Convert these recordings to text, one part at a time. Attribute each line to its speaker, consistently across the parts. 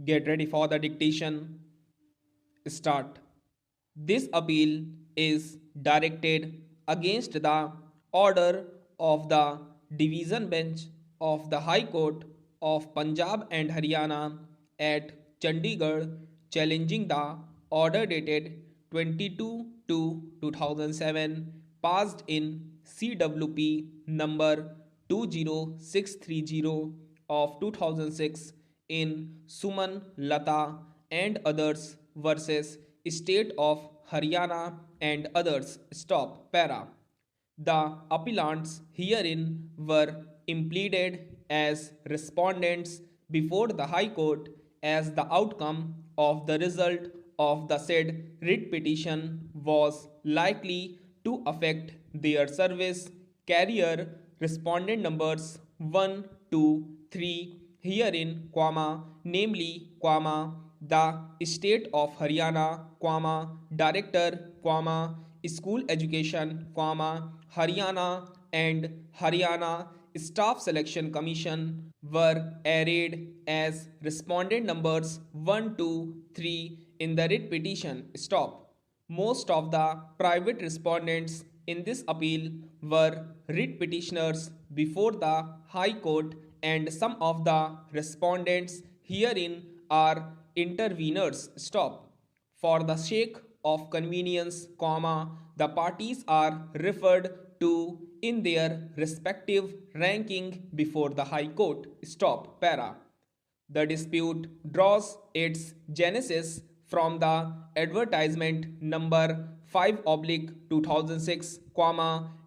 Speaker 1: Get ready for the dictation. Start. This appeal is directed against the order of the Division Bench of the High Court of Punjab and Haryana at Chandigarh, challenging the order dated 22 to 2007 passed in CWP number 20630 of 2006 in Suman Lata and others versus State of Haryana and others. Stop. Para. The appellants herein were impleaded as respondents before the High Court as the outcome of the result of the said writ petition was likely to affect their service, career, respondent numbers 1, 2, 3 herein, namely, the State of Haryana, Director, School Education, Haryana and Haryana Staff Selection Commission were arrayed as respondent numbers 1, 2, 3 in the writ petition. Stop. Most of the private respondents in this appeal were writ petitioners before the High Court, and some of the respondents herein are interveners. Stop. For the sake of convenience, the parties are referred to in their respective ranking before the High Court. Stop. Para. The dispute draws its genesis from the advertisement number 5 2006,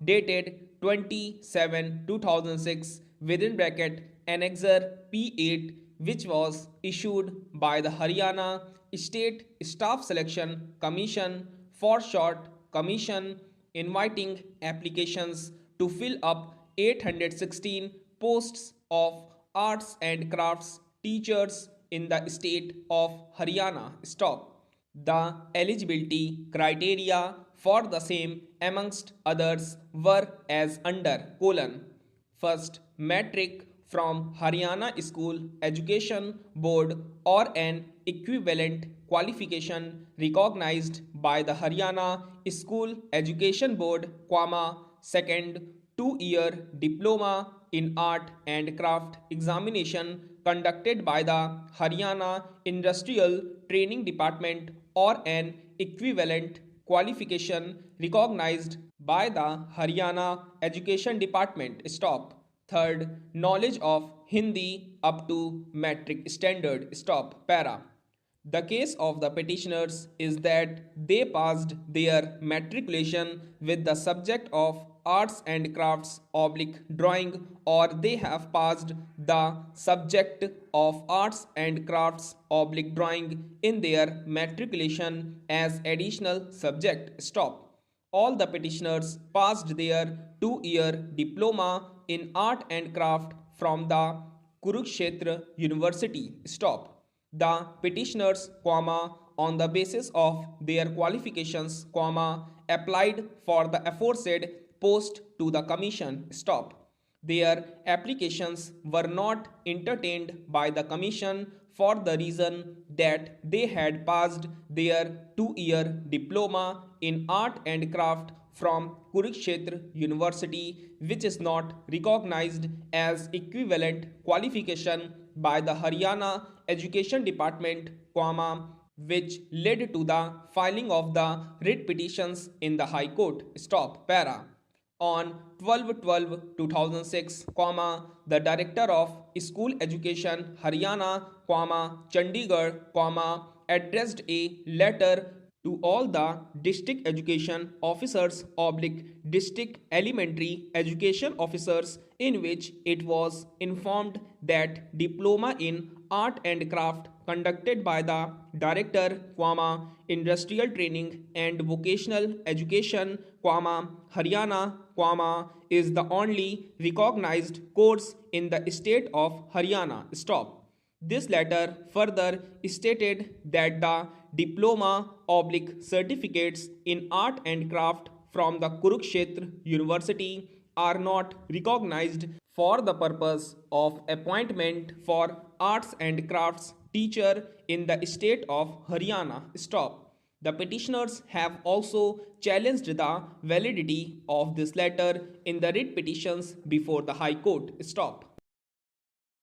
Speaker 1: dated 27 2006 within bracket annexer P8, which was issued by the Haryana State Staff Selection Commission, for short Commission, inviting applications to fill up 816 posts of arts and crafts teachers in the state of Haryana. Stop. The eligibility criteria for the same, amongst others, were as under: first, metric from Haryana School Education Board or an equivalent qualification recognized by the Haryana School Education Board, second, 2-year diploma in art and craft examination conducted by the Haryana Industrial Training Department or an equivalent qualification recognized by the Haryana Education Department. Stop. Third, knowledge of Hindi up to metric standard. Stop. Para. The case of the petitioners is that they passed their matriculation with the subject of arts and crafts drawing, or they have passed the subject of arts and crafts drawing in their matriculation as additional subject. Stop. All the petitioners passed their 2-year diploma in art and craft from the Kurukshetra University. Stop. The petitioners, on the basis of their qualifications, applied for the aforesaid post to the commission. Stop. Their applications were not entertained by the commission for the reason that they had passed their 2-year diploma in art and craft from Kurukshetra University, which is not recognized as equivalent qualification by the Haryana Education Department, which led to the filing of the writ petitions in the High Court. Stop. Para. On 12/12/2006, the Director of School Education Haryana, Chandigarh, addressed a letter to all the district education officers district elementary education officers, in which it was informed that diploma in art and craft conducted by the director, industrial training and vocational education, Haryana, is the only recognized course in the state of Haryana. Stop. This letter further stated that the diploma certificates in art and craft from the Kurukshetra University are not recognized for the purpose of appointment for arts and crafts teacher in the state of Haryana. Stop. The petitioners have also challenged the validity of this letter in the writ petitions before the High Court. Stop.